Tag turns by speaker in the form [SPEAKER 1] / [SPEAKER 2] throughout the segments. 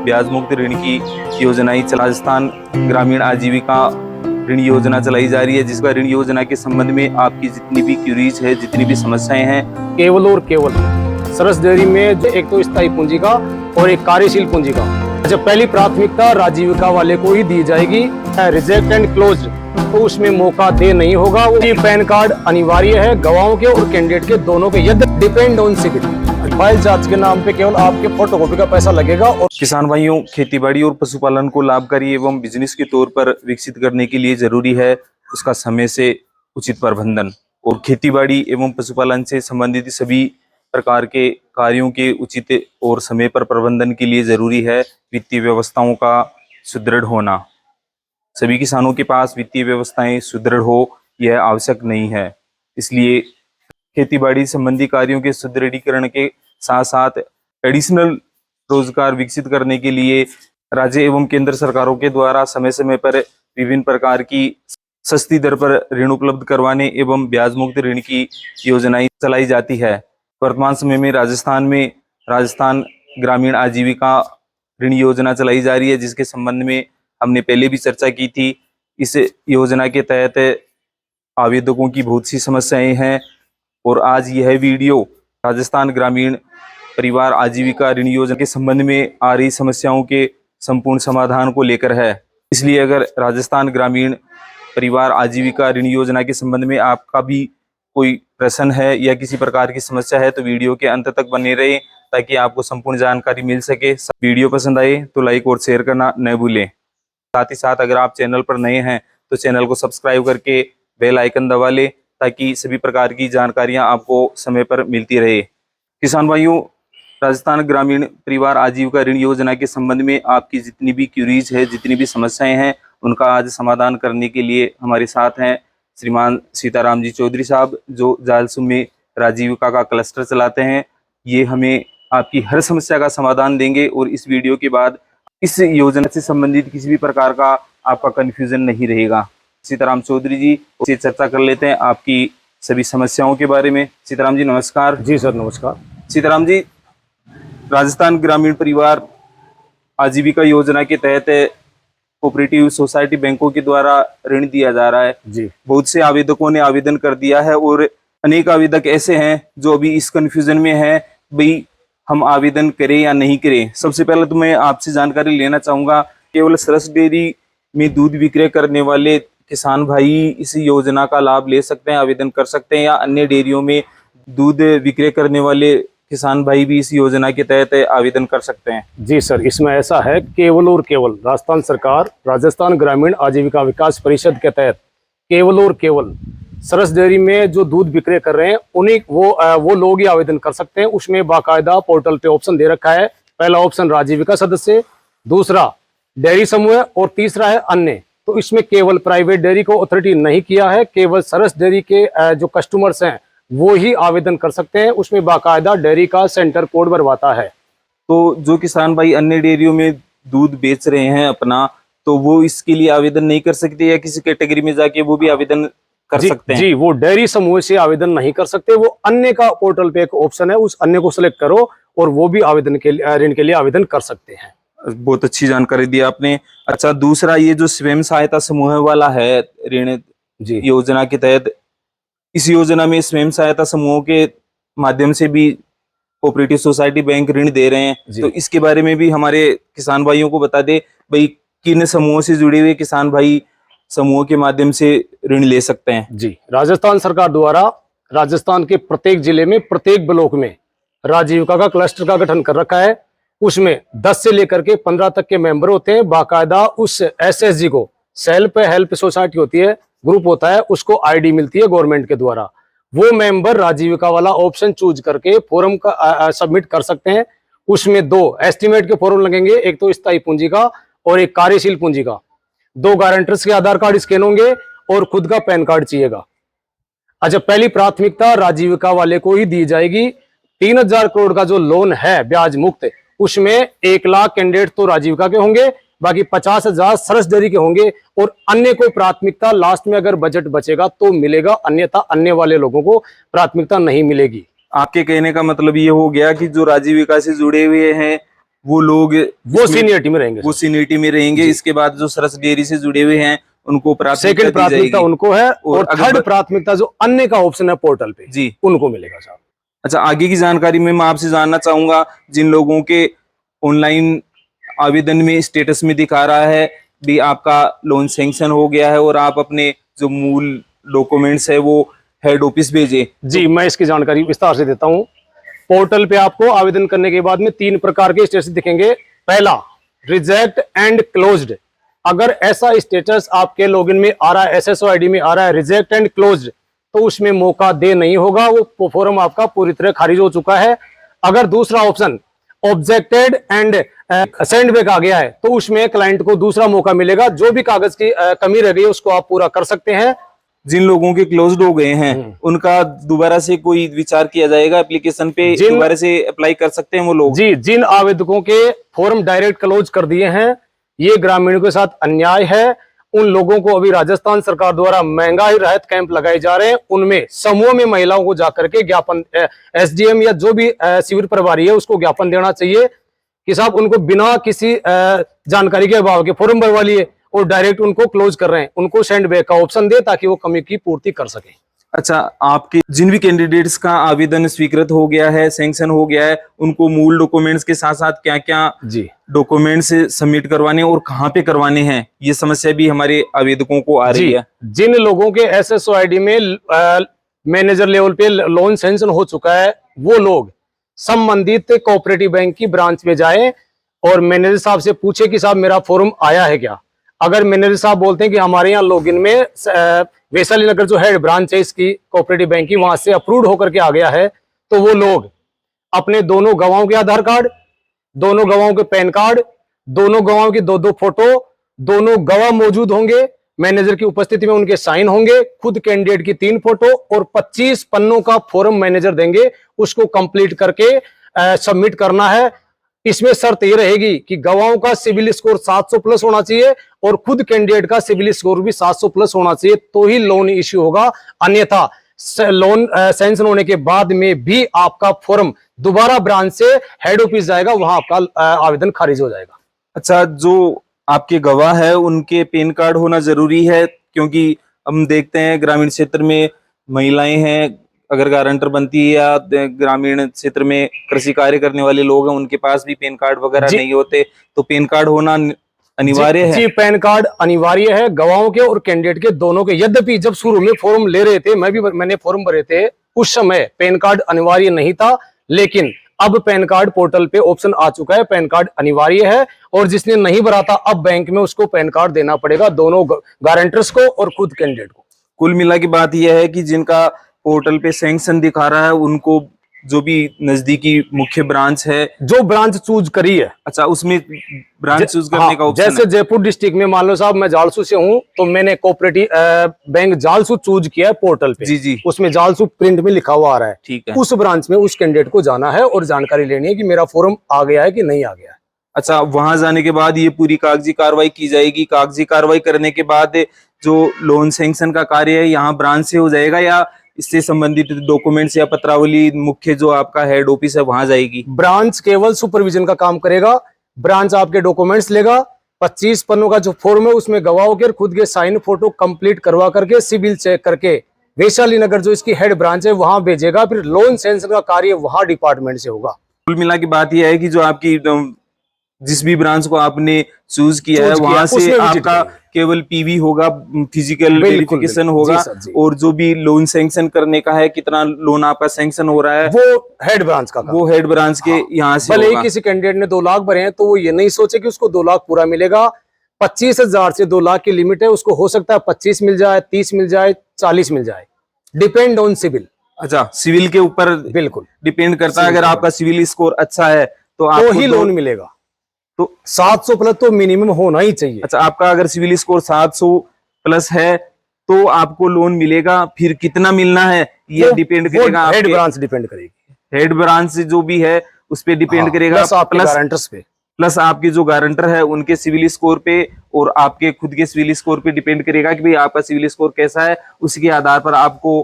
[SPEAKER 1] ब्याज मुक्त ऋण की योजनाएं राजस्थान ग्रामीण आजीविका ऋण योजना चलाई जा रही है, जिसका ऋण योजना के संबंध में आपकी जितनी भी क्यूरीज है, जितनी भी समस्याएं हैं,
[SPEAKER 2] केवल और केवल सरस डेयरी में जो एक तो स्थायी पूंजी का और एक कार्यशील पूंजी का, जब पहली प्राथमिकता राजीविका वाले को ही दी जाएगी। रिजेक्ट एंड क्लोज तो उसमें मौका दे नहीं होगा। वो पैन कार्ड अनिवार्य है गवाहों के और कैंडिडेट के दोनों के, यदि डिपेंड ऑन सिविल फाइल जांच के नाम पे केवल आपके फोटोकॉपी का पैसा लगेगा। और
[SPEAKER 1] किसान भाइयों, खेतीबाड़ी और पशुपालन को लाभकारी एवं बिजनेस के तौर पर विकसित करने के लिए जरूरी है उसका समय से उचित प्रबंधन, और खेतीबाड़ी एवं पशुपालन से संबंधित सभी प्रकार के कार्यों के उचित और समय पर प्रबंधन के लिए जरूरी है वित्तीय व्यवस्थाओं का सुदृढ़ होना। सभी किसानों के पास वित्तीय व्यवस्थाएं सुदृढ़ हो यह आवश्यक नहीं है, इसलिए खेतीबाड़ी संबंधी कार्यों के सुदृढ़ीकरण के साथ साथ एडिशनल रोजगार विकसित करने के लिए राज्य एवं केंद्र सरकारों के द्वारा समय समय पर विभिन्न प्रकार की सस्ती दर पर ऋण उपलब्ध करवाने एवं ब्याज मुक्त ऋण की योजनाएं चलाई जाती है। वर्तमान समय में राजस्थान ग्रामीण आजीविका ऋण योजना चलाई जा रही है, जिसके संबंध में हमने पहले भी चर्चा की थी। इस योजना के तहत आवेदकों की बहुत सी समस्याएं हैं और आज यह वीडियो राजस्थान ग्रामीण परिवार आजीविका ऋण योजना के संबंध में आ रही समस्याओं के संपूर्ण समाधान को लेकर है। इसलिए अगर राजस्थान ग्रामीण परिवार आजीविका ऋण योजना के संबंध में आपका भी कोई प्रश्न है या किसी प्रकार की समस्या है तो वीडियो के अंत तक बने रहे ताकि आपको संपूर्ण जानकारी मिल सके। वीडियो पसंद आए तो लाइक और शेयर करना न भूलें। साथ ही साथ अगर आप चैनल पर नए हैं तो चैनल को सब्सक्राइब करके बेल आइकन दबा लें ताकि सभी प्रकार की जानकारियां आपको समय पर मिलती रहे। किसान भाइयों, राजस्थान ग्रामीण परिवार आजीविका ऋण योजना के संबंध में आपकी जितनी भी क्यूरीज है, जितनी भी समस्याएं हैं, उनका आज समाधान करने के लिए हमारे साथ हैं श्रीमान सीताराम जी चौधरी साहब, जो जालसू में राजीविका का क्लस्टर चलाते हैं। ये हमें आपकी हर समस्या का समाधान देंगे और इस वीडियो के बाद इस योजना से संबंधित किसी भी प्रकार का आपका कंफ्यूजन नहीं रहेगा। सीताराम चौधरी जी से चर्चा कर लेते हैं आपकी सभी समस्याओं के बारे में। सीताराम जी नमस्कार।
[SPEAKER 2] जी सर नमस्कार।
[SPEAKER 1] सीताराम जी, राजस्थान ग्रामीण परिवार आजीविका योजना के तहत कोऑपरेटिव सोसाइटी बैंकों के द्वारा ऋण दिया जा रहा है
[SPEAKER 2] जी।
[SPEAKER 1] बहुत से आवेदकों ने आवेदन कर दिया है और अनेक आवेदक ऐसे हैं जो अभी इस कंफ्यूजन में है भाई हम आवेदन करें या नहीं करें। सबसे पहले तो मैं आपसे जानकारी लेना चाहूंगा, केवल सरस डेयरी में दूध विक्रय करने वाले किसान भाई इस योजना का लाभ ले सकते हैं, आवेदन कर सकते हैं, या अन्य डेयरियों में दूध विक्रय करने वाले किसान भाई भी इस योजना के तहत आवेदन कर सकते हैं?
[SPEAKER 2] जी सर, इसमें ऐसा है केवल और केवल राजस्थान सरकार राजस्थान ग्रामीण आजीविका विकास परिषद के तहत केवल और केवल सरस डेयरी में जो दूध विक्रय कर रहे हैं उन्हीं वो लोग ही आवेदन कर सकते हैं। उसमें बाकायदा पोर्टल पे ऑप्शन दे रखा है। पहला ऑप्शन राजीविका सदस्य, दूसरा डेयरी समूह और तीसरा है अन्य। तो इसमें केवल प्राइवेट डेयरी को अथॉरिटी नहीं किया है, केवल सरस डेयरी के जो कस्टमर्स हैं वो ही आवेदन कर सकते हैं। उसमें बाकायदा डेयरी का सेंटर कोड भरवाता है।
[SPEAKER 1] तो जो किसान भाई अन्य डेयरियों में दूध बेच रहे हैं अपना, तो वो इसके लिए आवेदन नहीं कर सकते या किसी कैटेगरी में जाके वो भी आवेदन कर सकते हैं?
[SPEAKER 2] जी, वो डेयरी समूह से आवेदन नहीं कर सकते। वो अन्य का पोर्टल पे एक ऑप्शन है, उस अन्य को सिलेक्ट करो और वो भी आवेदन के लिए ऋण के लिए आवेदन कर सकते हैं।
[SPEAKER 1] बहुत अच्छी जानकारी दी आपने। अच्छा, दूसरा ये जो स्वयं सहायता समूह वाला है ऋण
[SPEAKER 2] जी
[SPEAKER 1] योजना के तहत, इस योजना में स्वयं सहायता समूहों के माध्यम से भी कोऑपरेटिव सोसाइटी बैंक ऋण दे रहे हैं, तो इसके बारे में भी हमारे किसान भाइयों को बता दे भाई किन समूहों से जुड़े हुए किसान भाई समूहों के माध्यम से ऋण ले सकते हैं?
[SPEAKER 2] जी, राजस्थान सरकार द्वारा राजस्थान के प्रत्येक जिले में प्रत्येक ब्लॉक में राजीविका का क्लस्टर का गठन कर रखा है। उसमें 10 से लेकर के 15 तक के मेंबर होते हैं। बाकायदा उस एसएसजी को सेल्फ हेल्प सोसाइटी होती है, ग्रुप होता है, उसको आईडी मिलती है गवर्नमेंट के द्वारा। वो मेंबर राजीविका वाला ऑप्शन चूज करके फॉर्म का सबमिट कर सकते हैं। उसमें 2 एस्टिमेट के फॉर्म लगेंगे, एक तो स्थायी पूंजी का और एक कार्यशील पूंजी का। 2 गारंटर्स के आधार कार्ड स्कैन होंगे और खुद का पैन कार्ड चाहिएगा। अच्छा, पहली प्राथमिकता राजीविका वाले को ही दी जाएगी। 3000 करोड़ का जो लोन है ब्याज मुक्त, उसमें 1 लाख कैंडिडेट तो राजीविका के होंगे, बाकी 50,000 सरस डेयरी के होंगे और अन्य कोई प्राथमिकता लास्ट में अगर बजट बचेगा तो मिलेगा, अन्यथा अन्य वाले लोगों को प्राथमिकता नहीं मिलेगी।
[SPEAKER 1] आपके कहने का मतलब ये हो गया कि जो राजीविका से जुड़े हुए हैं वो लोग
[SPEAKER 2] वो सीनियरिटी में रहेंगे।
[SPEAKER 1] वो सीनियरिटी में रहेंगे। इसके बाद जो सरस डेयरी से जुड़े हुए हैं उनको
[SPEAKER 2] सेकंड प्राथमिकता उनको है, और थर्ड प्राथमिकता जो अन्य का ऑप्शन है पोर्टल पे
[SPEAKER 1] जी
[SPEAKER 2] उनको मिलेगा साहब।
[SPEAKER 1] अच्छा, आगे की जानकारी में मैं आपसे जानना चाहूंगा, जिन लोगों के ऑनलाइन आवेदन में स्टेटस में दिखा रहा है भी आपका लोन सैंक्शन हो गया है और आप अपने जो मूल डॉक्यूमेंट्स है वो हेड ऑफिस भेजे।
[SPEAKER 2] जी, मैं इसकी जानकारी विस्तार से देता हूं। पोर्टल पे आपको आवेदन करने के बाद में 3 प्रकार के स्टेटस दिखेंगे। पहला, रिजेक्ट एंड क्लोज्ड। अगर ऐसा स्टेटस आपके लॉगिन में आ रहा है, एसएसओ आईडी में आ रहा है रिजेक्ट एंड क्लोज्ड, तो उसमें मौका दे नहीं होगा, वो फॉर्म आपका पूरी तरह खारिज हो चुका है। अगर दूसरा option objected and send back आ गया है, तो उसमें क्लाइंट को दूसरा मौका मिलेगा। जो भी कागज की कमी रह गई उसको आप पूरा कर सकते हैं।
[SPEAKER 1] जिन लोगों के क्लोज्ड हो गए हैं उनका दोबारा से कोई विचार किया जाएगा एप्लीकेशन पे, दोबारा से अप्लाई कर सकते हैं वो लोग?
[SPEAKER 2] जी, जिन आवेदकों के फॉर्म डायरेक्ट क्लोज कर दिए हैं, ये ग्रामीणों के साथ अन्याय है। उन लोगों को अभी राजस्थान सरकार द्वारा महंगाई राहत कैंप लगाए जा रहे हैं, उनमें समूह में महिलाओं को जाकर के ज्ञापन एसडीएम या जो भी शिविर प्रभारी है उसको ज्ञापन देना चाहिए कि साहब उनको बिना किसी जानकारी के अभाव के फॉर्म भरवा लिए और डायरेक्ट उनको क्लोज कर रहे हैं। उनको सेंड बैक का ऑप्शन दे ताकि वो कमी की पूर्ति कर सके।
[SPEAKER 1] अच्छा, आपके जिन भी कैंडिडेट्स का आवेदन स्वीकृत हो गया है, सैंक्शन हो गया है, उनको मूल डॉक्यूमेंट्स के साथ साथ क्या क्या
[SPEAKER 2] जी
[SPEAKER 1] डॉक्यूमेंट्स सबमिट करवाने और कहाँ पे करवाने हैं, ये समस्या भी हमारे आवेदकों को आ रही है।
[SPEAKER 2] जिन लोगों के एसएसओ आईडी में मैनेजर लेवल पे लोन सैंक्शन हो चुका है, वो लोग संबंधित कोऑपरेटिव बैंक की ब्रांच में जाए और मैनेजर साहब से पूछे कि साहब मेरा फॉर्म आया है क्या। अगर मैनेजर साहब बोलते हैं कि हमारे यहाँ लॉगिन में वैशाली नगर जो हेड ब्रांच है इसकी कोऑपरेटिव बैंक की, वहां से अप्रूव्ड होकर के आ गया है, तो वो लोग अपने दोनों गवाहों के आधार कार्ड, दोनों गवाहों के पैन कार्ड, दोनों गवाहों की 2-2 फोटो, दोनों गवाह मौजूद होंगे, मैनेजर की उपस्थिति में उनके साइन होंगे, खुद कैंडिडेट की 3 फोटो और 25 पन्नों का फॉर्म मैनेजर देंगे, उसको कंप्लीट करके सबमिट करना है। इसमें शर्त ये रहेगी कि गवाहों का सिविल स्कोर 700 प्लस होना चाहिए और खुद कैंडिडेट का सिविल स्कोर भी 700 प्लस होना चाहिए, तो ही लोन इश्यू होगा। अन्यथा लोन सैंक्शन होने के बाद में भी आपका फॉर्म दोबारा ब्रांच से हेड ऑफिस जाएगा, वहां आपका आवेदन खारिज हो जाएगा।
[SPEAKER 1] अच्छा, जो आपके गवाह है उनके पैन कार्ड होना जरूरी है, क्योंकि हम देखते हैं ग्रामीण क्षेत्र में महिलाएं हैं, अगर गारंटर बनती है या ग्रामीण क्षेत्र में कृषि कार्य करने वाले लोग हैं उनके पास भी पैन कार्ड वगैरह नहीं होते, तो पैन कार्ड होना अनिवार्य है।
[SPEAKER 2] जी, पैन कार्ड अनिवार्य है गवाहों के और कैंडिडेट के दोनों के। यद्यपि जब शुरू में फॉर्म ले रहे थे, मैंने फॉर्म भरे थे, उस समय पैन कार्ड अनिवार्य नहीं था, लेकिन अब पैन कार्ड पोर्टल पे ऑप्शन आ चुका है, पैन कार्ड अनिवार्य है। और जिसने नहीं भरा था अब बैंक में उसको पैन कार्ड देना पड़ेगा, दोनों गारंटर्स को और खुद कैंडिडेट को।
[SPEAKER 1] कुल मिला की बात यह है कि जिनका पोर्टल पे सैंक्शन दिखा रहा है उनको जो भी नजदीकी मुख्य ब्रांच है,
[SPEAKER 2] जो ब्रांच चूज करी है,
[SPEAKER 1] अच्छा उसमें ब्रांच चूज करने का ऑप्शन
[SPEAKER 2] जैसे
[SPEAKER 1] है।
[SPEAKER 2] जयपुर डिस्ट्रिक्ट में मान लो साहब मैं जालसू से हूं, तो मैंने कोऑपरेटिव बैंक जालसू चूज किया है पोर्टल पे।
[SPEAKER 1] जी जी,
[SPEAKER 2] उसमें जालसू प्रिंट में लिखा हुआ आ रहा है,
[SPEAKER 1] ठीक है।
[SPEAKER 2] उस ब्रांच में उस कैंडिडेट को जाना है और जानकारी लेनी है कि मेरा फॉर्म आ गया है कि नहीं आ गया है।
[SPEAKER 1] अच्छा, वहां जाने के बाद ये पूरी कागजी कार्रवाई की जाएगी। कागजी कार्रवाई करने के बाद जो लोन सैंक्शन का कार्य है यहाँ ब्रांच से हो जाएगा या इससे संबंधित डॉक्यूमेंट्स या पत्रावली मुख्य जो आपका हेड ऑफिस है वहां जाएगी?
[SPEAKER 2] ब्रांच केवल सुपरविजन का काम करेगा। ब्रांच आपके डॉक्यूमेंट्स लेगा, 25 पन्नों का जो फॉर्म है उसमें गवाहों के खुद के साइन फोटो कंप्लीट करवा करके सिविल चेक करके वैशाली नगर जो इसकी हेड ब्रांच है वहां भेजेगा। फिर लोन सैंक्शन का कार्य वहां डिपार्टमेंट से होगा।
[SPEAKER 1] कुल मिला की बात यह है कि जो आपकी जिस भी ब्रांच को आपने चूज किया है वहां से आपका केवल पीवी होगा, फिजिकल वेरिफिकेशन होगा, और जो भी लोन सैंक्शन करने का है, कितना लोन आपका सैंक्शन हो रहा है,
[SPEAKER 2] वो हेड ब्रांच का
[SPEAKER 1] वो हेड ब्रांच के यहाँ से
[SPEAKER 2] भले ही किसी कैंडिडेट ने 2 लाख भरे हैं तो वो ये नहीं सोचे कि उसको 2 लाख पूरा मिलेगा। 25,000 से 2 लाख की लिमिट है, उसको हो सकता है 25 मिल जाए, 30 मिल जाए, 40 मिल जाए, डिपेंड ऑन सिविल।
[SPEAKER 1] अच्छा, सिविल के ऊपर बिल्कुल डिपेंड करता है। अगर आपका सिविल स्कोर अच्छा है तो आपको
[SPEAKER 2] ही लोन मिलेगा। तो 700 प्लस तो मिनिमम होना ही चाहिए।
[SPEAKER 1] अच्छा, आपका अगर सिविल स्कोर 700 प्लस है तो आपको लोन मिलेगा। फिर कितना मिलना है ये डिपेंड करेगा,
[SPEAKER 2] हेड ब्रांच डिपेंड करेगी।
[SPEAKER 1] हेड ब्रांच जो भी है उस पे डिपेंड करेगा,
[SPEAKER 2] प्लस गारंटर्स पे,
[SPEAKER 1] प्लस आपके जो गारंटर है उनके सिविल स्कोर पे और आपके खुद के सिविल स्कोर पे डिपेंड करेगा कि भाई आपका सिविल स्कोर कैसा है। उसके आधार पर आपको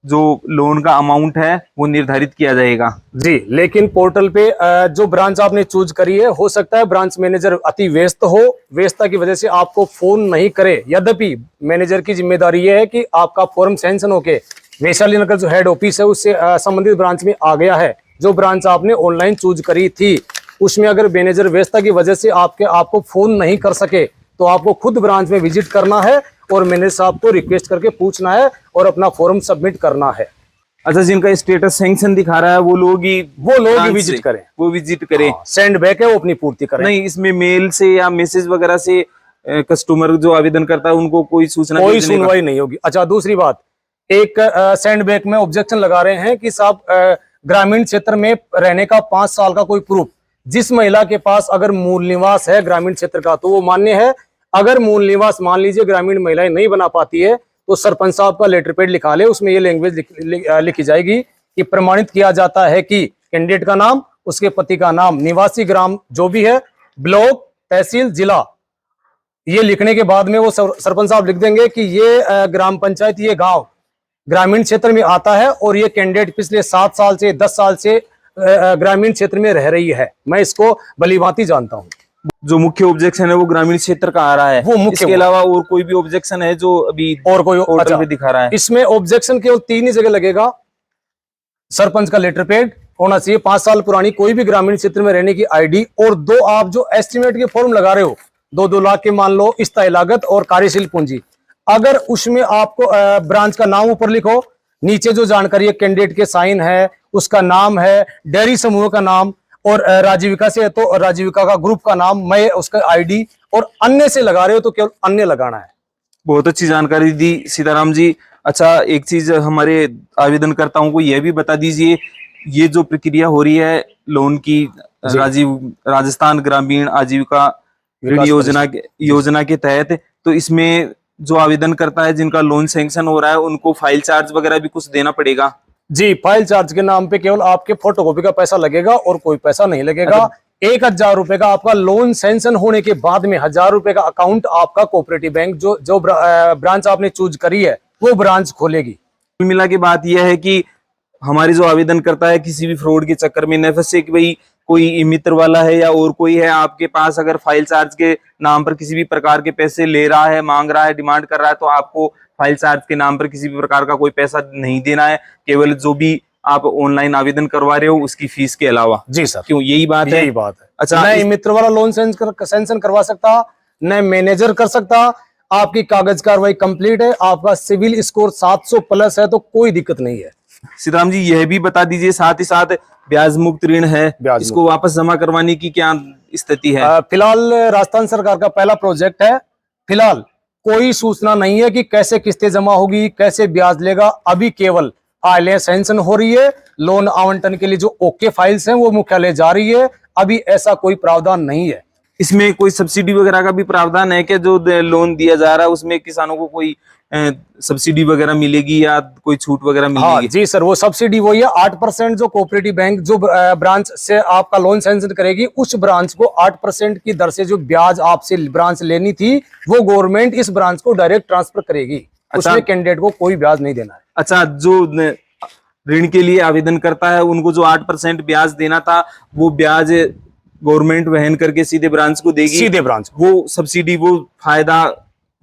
[SPEAKER 1] जो लोन का अमाउंट है वो निर्धारित किया जाएगा।
[SPEAKER 2] जी, लेकिन पोर्टल पे जो ब्रांच आपने चूज करी है, हो सकता है ब्रांच मैनेजर अति व्यस्त हो, व्यस्तता की वजह से आपको फोन नहीं करे। यद्यपि मैनेजर की जिम्मेदारी ये है कि आपका फॉर्म सैंक्शन होके वैशाली नगर जो हेड ऑफिस है उससे संबंधित ब्रांच में आ गया है। जो ब्रांच आपने ऑनलाइन चूज करी थी उसमें अगर मैनेजर व्यस्तता की वजह से आपको फोन नहीं कर सके तो आपको खुद ब्रांच में विजिट करना है और मैनेजर साहब को रिक्वेस्ट करके पूछना है और अपना फॉर्म सबमिट करना है।
[SPEAKER 1] अच्छा, जिनका स्टेटस सैंक्शन दिखा रहा है वो लोग ही
[SPEAKER 2] विजिट करें,
[SPEAKER 1] वो विजिट करें।
[SPEAKER 2] सेंड बैक है वो अपनी पूर्ति करें।
[SPEAKER 1] नहीं, इसमें मेल से या मैसेज वगैरह से कस्टमर जो आवेदन करता है उनको कोई सूचना,
[SPEAKER 2] कोई सुनवाई नहीं होगी। अच्छा, दूसरी बात, एक सेंड बैक में ऑब्जेक्शन लगा रहे हैं कि साहब ग्रामीण क्षेत्र में रहने का 5 साल का कोई प्रूफ, जिस महिला के पास अगर मूल निवास है ग्रामीण क्षेत्र का तो वो मान्य है। अगर मूल निवास मान लीजिए ग्रामीण महिलाएं नहीं बना पाती है तो सरपंच साहब का लेटर पैड लिखा ले, उसमें ये लैंग्वेज लिखी जाएगी कि प्रमाणित किया जाता है कि कैंडिडेट का नाम, उसके पति का नाम, निवासी ग्राम जो भी है, ब्लॉक, तहसील, जिला, ये लिखने के बाद में वो सरपंच साहब लिख देंगे कि ये ग्राम पंचायत, ये गांव ग्रामीण क्षेत्र में आता है और ये कैंडिडेट पिछले 7 साल से 10 साल से ग्रामीण क्षेत्र में रह रही है। मैं इसको भलीभांति जानता हूँ।
[SPEAKER 1] जो मुख्य ऑब्जेक्शन है वो ग्रामीण क्षेत्र का आ रहा है,
[SPEAKER 2] वो मुख्य,
[SPEAKER 1] इसके अलावा और कोई भी ऑब्जेक्शन है जो अभी
[SPEAKER 2] और कोई
[SPEAKER 1] पोर्टल पे दिखा रहा है?
[SPEAKER 2] इसमें ऑब्जेक्शन केवल 3 ही जगह लगेगा। सरपंच का लेटर पैड होना चाहिए, 5 साल पुरानी कोई भी ग्रामीण क्षेत्र में रहने की आईडी, और 2 आप जो एस्टिमेट के फॉर्म लगा रहे हो 2-2 लाख के मान लो, स्थायी लागत और कार्यशील पूंजी, अगर उसमें आपको ब्रांच का नाम ऊपर लिखो, नीचे जो जानकारी है कैंडिडेट के साइन है, उसका नाम है, डेयरी समूह का नाम, और राजीविका से है तो राजीविका का ग्रुप का नाम, मैं उसका आईडी, और अन्य से लगा रहे हो तो केवल अन्य लगाना है।
[SPEAKER 1] बहुत अच्छी जानकारी दी सीताराम जी। अच्छा, एक चीज हमारे आवेदनकर्ताओं को यह भी बता दीजिए, ये जो प्रक्रिया हो रही है लोन की राजस्थान ग्रामीण आजीविका ऋण योजना के तहत, तो इसमें जो आवेदन करता है जिनका लोन सैंक्शन हो रहा है उनको फाइल चार्ज वगैरह भी कुछ देना पड़ेगा?
[SPEAKER 2] जी, फाइल चार्ज के नाम पे केवल आपके फोटोकॉपी का पैसा लगेगा और कोई पैसा नहीं लगेगा। 1000 रुपए का आपका लोन सैंक्शन होने के बाद में 1000 रुपए का अकाउंट आपका कोऑपरेटिव बैंक जो ब्रांच आपने चूज करी है वो ब्रांच खोलेगी।
[SPEAKER 1] कुल मिला के बात यह है कि हमारी जो आवेदन करता है किसी भी फ्रॉड के चक्कर में न फंसे कि भाई कोई मित्र वाला है या और कोई है आपके पास, अगर फाइल चार्ज के नाम पर किसी भी प्रकार के पैसे ले रहा है, मांग रहा है, डिमांड कर रहा है, तो आपको फाइल चार्ज के नाम पर किसी भी प्रकार का कोई पैसा नहीं देना है, केवल जो भी आप ऑनलाइन आवेदन करवा रहे हो उसकी फीस के अलावा।
[SPEAKER 2] जी सर,
[SPEAKER 1] क्यों, यही बात है?
[SPEAKER 2] यही बात है।
[SPEAKER 1] अच्छा,
[SPEAKER 2] न मित्र वाला लोन सैंक्शन करवा सकता, न मैनेजर कर सकता, आपकी कागज कार्रवाई कंप्लीट है, आपका सिविल स्कोर 700 प्लस है तो कोई दिक्कत नहीं है।
[SPEAKER 1] सीताराम जी, यह भी बता दीजिए साथ ही साथ ब्याज मुक्त ऋण है, इसको वापस जमा करवाने की क्या स्थिति है?
[SPEAKER 2] फिलहाल राजस्थान सरकार का पहला प्रोजेक्ट है, फिलहाल कोई सूचना नहीं है कि कैसे किस्तें जमा होगी, कैसे ब्याज लेगा। अभी केवल फाइलें सैंक्शन हो रही है, लोन आवंटन के लिए जो ओके फाइल्स हैं वो मुख्यालय जा रही है, अभी ऐसा कोई प्रावधान नहीं है।
[SPEAKER 1] इसमें कोई सब्सिडी वगैरह का भी प्रावधान है क्या? जो लोन दिया जा रहा है उसमें किसानों को कोई सब्सिडी वगैरह मिलेगी या कोई छूट वगैरह मिलेगी?
[SPEAKER 2] हाँ जी सर, वो सब्सिडी वही है 8% जो कोऑपरेटिव बैंक जो ब्रांच से आपका लोन सैंक्शन करेगी, उस ब्रांच को 8% की दर से जो ब्याज आपसे ब्रांच लेनी थी वो गवर्नमेंट इस ब्रांच को डायरेक्ट ट्रांसफर करेगी।
[SPEAKER 1] अच्छा,
[SPEAKER 2] उसमें कैंडिडेट को कोई ब्याज नहीं देना है।
[SPEAKER 1] अच्छा, जो ऋण के लिए आवेदन करता है उनको जो 8% ब्याज देना था वो ब्याज गवर्नमेंट वहन करके सीधे ब्रांच को देगी?
[SPEAKER 2] सीधे ब्रांच,
[SPEAKER 1] वो सब्सिडी, वो फायदा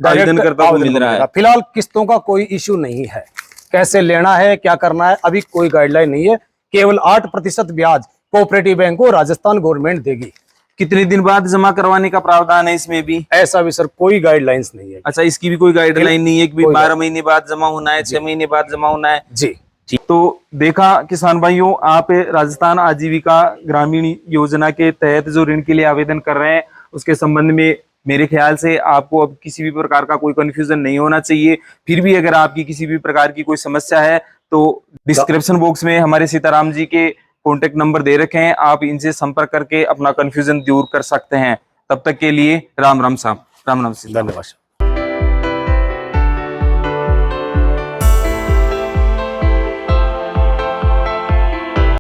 [SPEAKER 1] आवेदनकर्ता को मिल रहा है।
[SPEAKER 2] फिलहाल किस्तों का कोई इश्यू नहीं है, कैसे लेना है क्या करना है अभी कोई गाइडलाइन नहीं है, केवल 8% ब्याज कोऑपरेटिव बैंक को राजस्थान गवर्नमेंट देगी।
[SPEAKER 1] कितने दिन बाद जमा करवाने का प्रावधान है इसमें भी?
[SPEAKER 2] ऐसा भी सर कोई गाइडलाइंस नहीं है।
[SPEAKER 1] अच्छा, इसकी भी कोई गाइडलाइन नहीं है कि 12 महीने बाद जमा होना है, 6 महीने बाद जमा होना है?
[SPEAKER 2] जी
[SPEAKER 1] ठीक, तो देखा किसान भाइयों, आप राजस्थान आजीविका ग्रामीण योजना के तहत जो ऋण के लिए आवेदन कर रहे हैं उसके संबंध में मेरे ख्याल से आपको अब किसी भी प्रकार का कोई कंफ्यूजन नहीं होना चाहिए। फिर भी अगर आपकी किसी भी प्रकार की कोई समस्या है तो डिस्क्रिप्शन बॉक्स में हमारे सीताराम जी के कॉन्टेक्ट नंबर दे रखे हैं, आप इनसे संपर्क करके अपना कंफ्यूजन दूर कर सकते हैं। तब तक के लिए राम राम साहब, राम राम,
[SPEAKER 2] धन्यवाद।